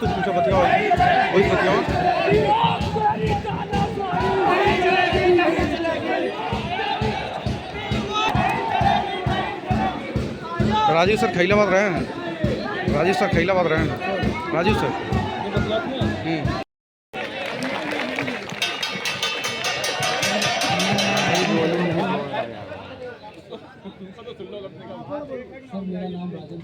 कुछ पूछा बताओ वही बताओ। राजीव सर खैलाबाद रहे हैं, राजीव सर खैलाबाद रहे हैं, राजीव सर। मेरा नाम राजन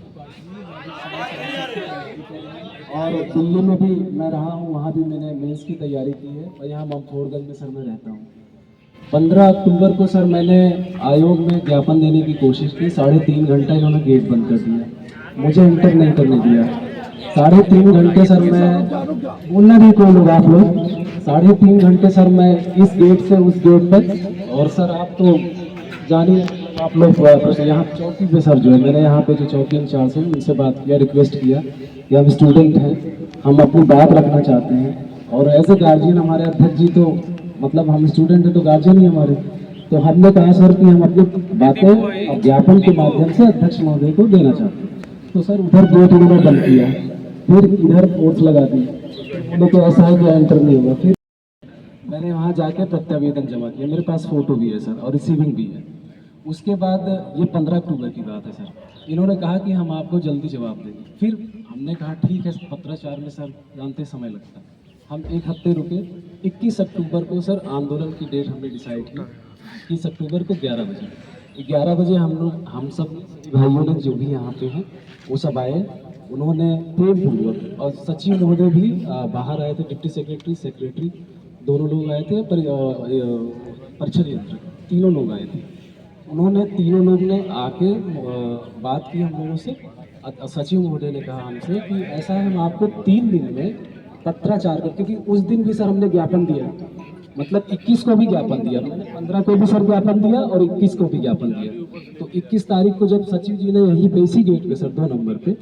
और दिल्ली में भी मैं रहा हूँ, वहाँ भी मैंने मेंस की तैयारी की है और यहाँ ममफोरगंज में सर मैं रहता हूँ। 15 अक्टूबर को सर मैंने आयोग में ज्ञापन देने की कोशिश की, 3.5 घंटा इन्होंने गेट बंद कर दिया, मुझे इंटर नहीं करने दिया। 3.5 घंटे सर मैं बोलना भी कोई लोग आप लोग 3.5 घंटे सर मैं इस गेट से उस गेट तक। और सर आप तो जानिए आप लोग यहाँ चौकी पे सर जो है मैंने यहाँ पे जो चौकी इंचार्ज हैं उनसे बात किया, रिक्वेस्ट किया कि हम स्टूडेंट हैं, हम अपनी बात रखना चाहते हैं और एज ए गार्जियन हमारे अध्यक्ष जी तो मतलब हम स्टूडेंट हैं तो गार्जियन ही हमारे, तो हमने कहा सर कि हम अपनी बातें ज्ञापन के माध्यम से अध्यक्ष महोदय को देना चाहते हैं। तो सर उधर गेट उन्होंने बंद किया, फिर इधर फोर्स लगा दी, उन्होंने तो ऐसा है कि एंटर नहीं होगा। फिर मैंने वहाँ जाके प्रत्यावेदन जमा किया, मेरे पास फोटो भी है सर और रिसीविंग भी है। उसके बाद ये 15 अक्टूबर की बात है सर, इन्होंने कहा कि हम आपको जल्दी जवाब देंगे। फिर हमने कहा ठीक है, पत्राचार में सर जानते समय लगता है, हम 1 हफ्ते रुके। 21 अक्टूबर को सर आंदोलन की डेट हमने डिसाइड की, 21 अक्टूबर को 11 बजे हम सब भाइयों ने जो भी यहाँ पे हैं वो सब आए, उन्होंने प्रेम पूर्वक और सचिव महोदय भी बाहर आए थे, डिप्टी सेक्रेटरी दोनों लोग आए थे, परिषद यंत्र तीनों लोग आए थे। उन्होंने तीनों लोग ने आके बात की हम लोगों से। सचिव महोदय ने कहा हमसे कि ऐसा है, हम आपको 3 दिन में पत्राचार कर, क्योंकि उस दिन भी सर हमने ज्ञापन दिया, मतलब 21 को भी ज्ञापन दिया, मैंने 15 को भी सर ज्ञापन दिया और 21 को भी ज्ञापन दिया। तो 21 तारीख को जब सचिव जी ने यहीं पे इसी गेट पे सर 2 नंबर पे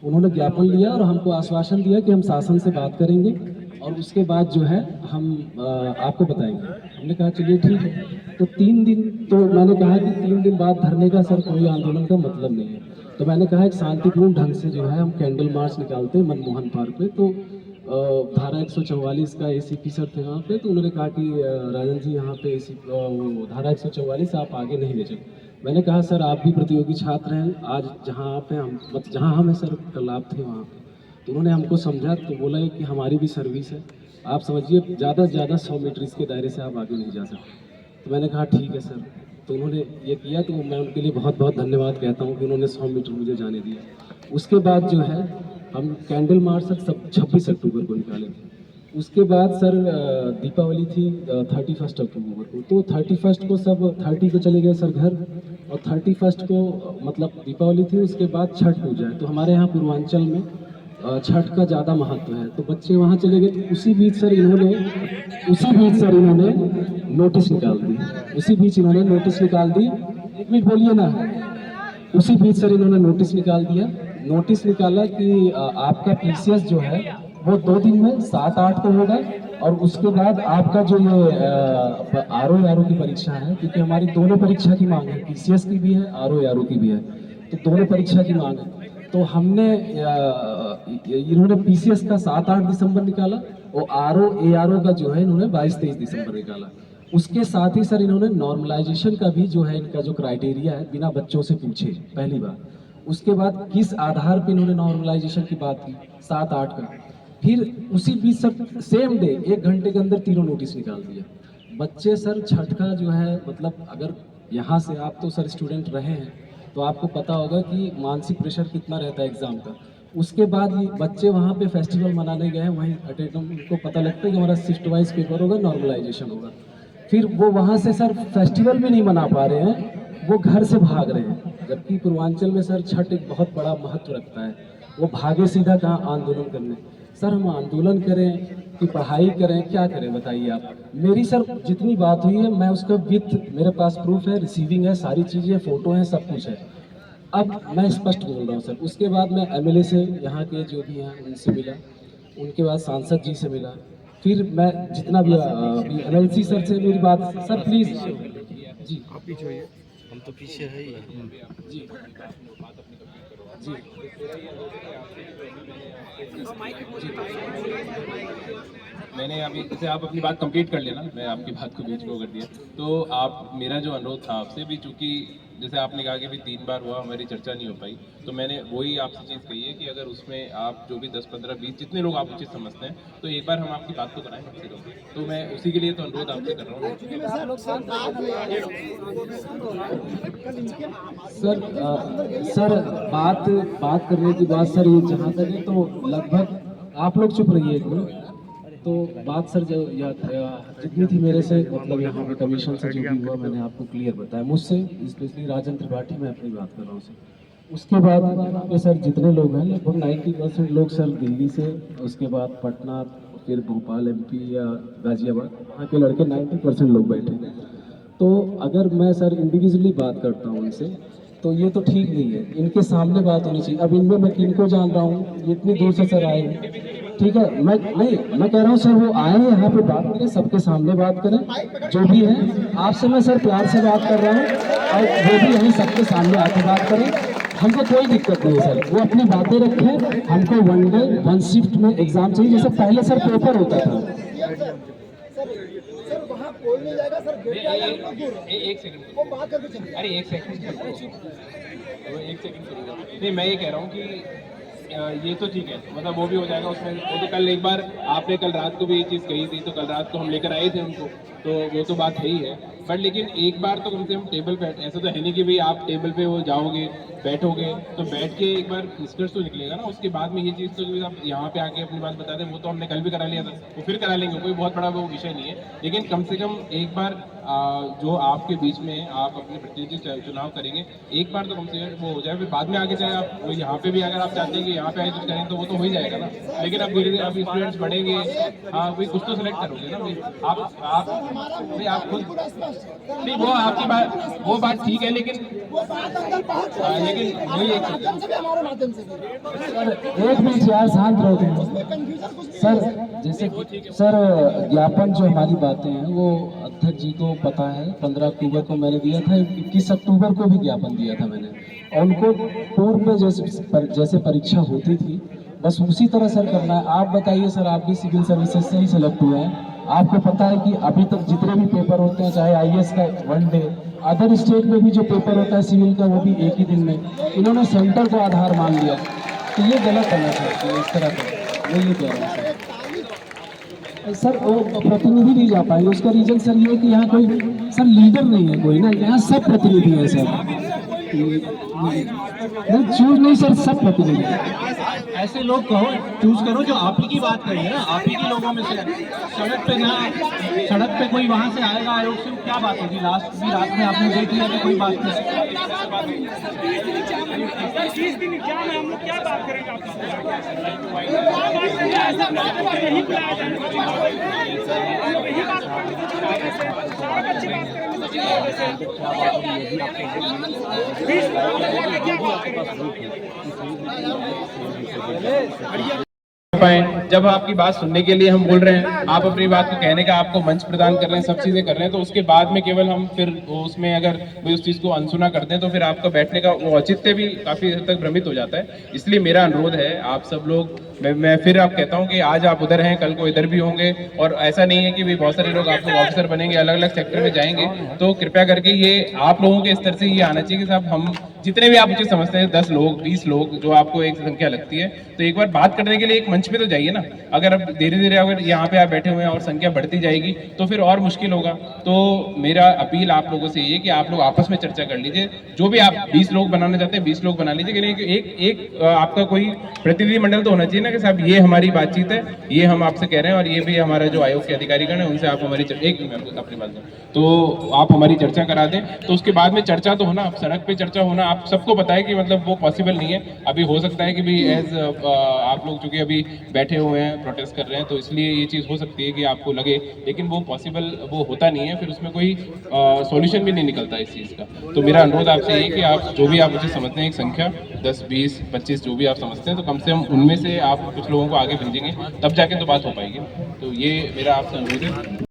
उन्होंने ज्ञापन लिया और हमको आश्वासन दिया कि हम शासन से बात करेंगे और उसके बाद जो है हम आपको बताएंगे। हमने कहा चलिए ठीक है। तो 3 दिन, तो मैंने कहा कि 3 दिन बाद धरने का सर कोई आंदोलन का मतलब नहीं है, तो मैंने कहा एक शांतिपूर्ण ढंग से जो है हम कैंडल मार्च निकालते हैं मनमोहन पार्क पे। तो धारा 144 का एसीपी सर थे वहाँ पे, तो उन्होंने कहा कि राजन जी यहाँ पे धारा 144 आप आगे नहीं ले चले। मैंने कहा सर आप भी प्रतियोगी छात्र हैं, आज जहाँ आप हैं हम जहाँ हम हैं सर कल आप थे वहाँ पे। तो उन्होंने हमको समझा, तो बोला कि हमारी भी सर्विस है, आप समझिए ज़्यादा से ज़्यादा 100 मीटर इसके दायरे से आप आगे नहीं जा सकते। तो मैंने कहा ठीक है सर, तो उन्होंने ये किया, तो मैं उनके लिए बहुत बहुत धन्यवाद कहता हूँ कि उन्होंने 100 मीटर मुझे जाने दिया। उसके बाद जो है हम कैंडल मार्च सर 26 अक्टूबर को निकाले थे। उसके बाद सर दीपावली थी 31 अक्टूबर को, तो 31 को सब 30 को चले गए सर घर, और 31 को मतलब दीपावली थी, उसके बाद छठ पूजा है। तो हमारे यहाँ पूर्वांचल में छठ का ज़्यादा महत्व है, तो बच्चे वहाँ चले गए। उसी बीच सर इन्होंने नोटिस निकाल दी, उसी बीच इन्होंने नोटिस निकाल दी, एक मिनट बोलिए ना, उसी बीच सर इन्होंने नोटिस निकाल दिया। नोटिस निकाला कि आपका पीसीएस जो है वो 2 दिन में 7-8 को होगा, और उसके बाद आपका जो ये आरओ की परीक्षा है, क्योंकि हमारी दोनों परीक्षा की मांग है, पीसीएस की भी है आरओ की भी है, तो दोनों परीक्षा की मांग है। तो हमने इन्होंने पीसीएस का 7-8 दिसंबर निकाला और आरओ का जो है इन्होंने 22-23 दिसंबर निकाला। उसके साथ ही सर इन्होंने नॉर्मलाइजेशन का भी जो है इनका जो क्राइटेरिया है बिना बच्चों से पूछे पहली बार, उसके बाद किस आधार पे इन्होंने नॉर्मलाइजेशन की बात की 7-8 का, फिर उसी बीच सर सेम डे 1 घंटे के अंदर तीनों नोटिस निकाल दिया। बच्चे सर छठ का जो है मतलब अगर यहाँ से आप तो सर स्टूडेंट रहे हैं तो आपको पता होगा कि मानसिक प्रेशर कितना रहता है एग्जाम का। उसके बाद ये बच्चे वहाँ पे फेस्टिवल मनाने गए हैं, वहीं अटेंड उनको पता लगता है कि हमारा शिफ्ट वाइज पेपर होगा, नॉर्मलाइजेशन होगा, फिर वो वहाँ से सर फेस्टिवल भी नहीं मना पा रहे हैं, वो घर से भाग रहे हैं। जबकि पूर्वांचल में सर छठ एक बहुत बड़ा महत्व रखता है, वो भागे सीधा कहाँ आंदोलन करने। सर हम आंदोलन करें कि पढ़ाई करें, क्या करें बताइए आप। मेरी सर जितनी बात हुई है मैं उसका विथ मेरे पास प्रूफ है, रिसीविंग है, सारी चीज़ें फोटो हैं, सब कुछ है। अब मैं स्पष्ट बोल रहा हूँ सर। उसके बाद मैं एमएलए से यहाँ के जो भी हैं उनसे मिला, उनके बाद सांसद जी से मिला, फिर मैं जितना भी एमएलसी सर से मेरी बात, सर प्लीज जी आप पीछे होइए, हम तो पीछे है ही जी। जी मैंने अभी जैसे आप अपनी बात कंप्लीट कर लेना, मैं आपकी बात को बीच में वो कर दिया। तो आप, मेरा जो अनुरोध था आपसे भी, चूंकि जैसे आपने कहा कि भी 3 बार हुआ हमारी चर्चा नहीं हो पाई, तो मैंने वही आपसे चीज़ कही है कि अगर उसमें आप जो भी 10, 15, 20 जितने लोग आप उचित समझते हैं, तो एक बार हम आपकी बात को कराएं कम से कम। तो मैं उसी के लिए तो अनुरोध आपसे कर रहा हूँ। सर बात करने की बात सर ये जहाँ तक है, तो लगभग आप लोग चुप रहिए एक मिनट। तो बात सर जो जितनी थी मेरे से, मतलब यहाँ पे कमीशन से जो भी हुआ मैंने आपको क्लियर बताया, मुझसे स्पेशली राजेंद्र त्रिपाठी, मैं अपनी बात कर रहा हूँ सर। उसके बाद पे सर जितने लोग हैं लगभग 90% लोग सर दिल्ली से, उसके बाद पटना, फिर भोपाल MP या गाजियाबाद, वहाँ के लड़के 90% लोग बैठे हैं। तो अगर मैं सर इंडिविजुअली बात करता हूँ उनसे, तो ये तो ठीक नहीं है, इनके सामने बात होनी चाहिए। अब इनमें मैं किनको जान रहा हूँ, ये इतनी दूर से सर आए हैं, ठीक है। मैं कह रहा हूँ सर वो आए हैं यहाँ पे बात करें, सबके सामने बात करें, जो भी है। आपसे मैं सर प्यार से बात कर रहा हूँ, और वो भी यहीं सबके सामने आके बात करें, हमको कोई दिक्कत नहीं है सर। वो अपनी बातें रखें, हमको 1 डे 1 शिफ्ट में एग्जाम चाहिए, जैसे पहले सर पेपर होता था। सर वहाँ कोई नहीं जाएगा सर, एक सेकंड, वो बात करके चलिए। अरे एक सेकंड नहीं, मैं ये कह रहा हूँ कि ये तो ठीक है, मतलब वो भी हो जाएगा उसमें। वो तो कल एक बार आपने कल रात को भी ये चीज़ कही थी, तो कल रात को हम लेकर आए थे उनको, तो वो तो बात है ही है। बट लेकिन एक बार तो कम से कम टेबल पे, ऐसा तो है नहीं कि भाई आप टेबल पे वो जाओगे, बैठोगे, तो बैठ के एक बार निष्कर्ष तो निकलेगा ना। उसके बाद में ये चीज़ तो कि आप यहाँ पे आके अपनी बात बता दें, वो तो हमने कल भी करा लिया था, वो फिर करा लेंगे, कोई बहुत बड़ा वो विषय नहीं है। लेकिन कम से कम एक बार जो आपके बीच में आप अपने प्रतिनिधि चुनाव करेंगे, एक बार तो कम से कम वो हो जाए, फिर बाद में आगे चाहे आप वो यहाँ पे भी अगर आप चाहते हैं कि यहाँ पे आए कुछ करें, तो वो तो हो ही जाएगा ना। लेकिन अब धीरे धीरे आप स्टूडेंट्स बढ़ेंगे, हाँ भाई कुछ तो सेलेक्ट करोगे ना भाई। आप खुद नहीं, वो आपकी बात, वो बात ठीक है, लेकिन वही एक मिनट यार, शांत रहो तुम। सर जैसे सर ज्ञापन जो हमारी बातें हैं वो अध्यक्ष जी को पता है, 15 अक्टूबर को मैंने दिया था, 21 अक्टूबर को भी ज्ञापन दिया था मैंने, और उनको पूर्व में जैसे परीक्षा होती थी बस उसी तरह सर करना है। आप बताइए सर, आप भी सिविल सर्विसेज से ही सेलेक्ट हुए हैं, आपको पता है कि अभी तक जितने भी पेपर होते हैं, चाहे IAS का 1 डे, अदर स्टेट में भी जो पेपर होता है सिविल का, वो भी एक ही दिन में, इन्होंने सेंटर को आधार मान लिया, तो ये गलत है सर। इस तरह का मैं ये कह रहा हूँ सर, वो प्रतिनिधि नहीं जा पाएंगे। उसका रीजन सर ये है कि यहाँ कोई सर लीडर नहीं है कोई ना, यहाँ सब प्रतिनिधि है सर। नहीं चूज नहीं सर, सब प्रतिनिधि। ऐसे लोग कहो, चूज करो जो आप ही की बात करी है ना, आप ही के लोगों में से। सड़क पे कोई वहां से आएगा आयोग से, क्या बात होगी? लास्ट भी रात में आपने देख लिया कि कोई बात नहीं। हम लोग क्या बात करेंगे पाए, जब आपकी बात सुनने के लिए हम बोल रहे हैं, आप अपनी बात को कहने का आपको मंच प्रदान कर रहे हैं, सब चीजें कर रहे हैं, तो उसके बाद में केवल हम फिर उसमें अगर उस चीज को अनसुना करते हैं, तो फिर आपका बैठने का वो औचित्य भी काफी हद तक भ्रमित हो जाता है। इसलिए मेरा अनुरोध है आप सब लोग, मैं फिर आप कहता हूँ कि आज आप उधर हैं, कल को इधर भी होंगे, और ऐसा नहीं है कि भी बहुत सारे लोग आप लोग ऑफिसर बनेंगे, अलग अलग सेक्टर में जाएंगे, तो कृपया करके ये आप लोगों के स्तर से ये आना चाहिए कि साहब हम जितने भी आप उचित समझते हैं, 10 लोग 20 लोग जो आपको एक संख्या लगती है, तो एक बार बात करने के लिए एक मंच पे तो जाइए ना। अगर अब धीरे धीरे अगर यहाँ पे आप बैठे हुए हैं और संख्या बढ़ती जाएगी तो फिर और मुश्किल होगा। तो मेरा अपील आप लोगों से ये कि आप लोग आपस में चर्चा कर लीजिए, जो भी आप 20 लोग बनाना चाहते हैं 20 लोग बना लीजिए, लेकिन एक आपका कोई प्रतिनिधि मंडल तो होना चाहिए ना कि साहब ये हमारी बातचीत है, ये हम आपसे कह रहे हैं, और ये भी हमारा जो आयोग के अधिकारीगण है उनसे आप हमारी अपनी बात तो आप हमारी चर्चा करा दें। तो उसके बाद में चर्चा तो होना, सड़क पे चर्चा होना, आप सबको पता है कि मतलब वो पॉसिबल नहीं है। अभी हो सकता है कि भी एज आप लोग चूंकि अभी बैठे हुए हैं, प्रोटेस्ट कर रहे हैं, तो इसलिए ये चीज़ हो सकती है कि आपको लगे, लेकिन वो पॉसिबल वो होता नहीं है, फिर उसमें कोई सॉल्यूशन भी नहीं निकलता इस चीज़ का। तो मेरा अनुरोध आपसे ये कि आप जो भी आप मुझे समझते हैं एक संख्या 10, 20, 25 जो भी आप समझते हैं, तो कम से कम उनमें से आप कुछ लोगों को आगे भेजेंगे, तब जाके तो बात हो पाएगी। तो ये मेरा आपसे अनुरोध है।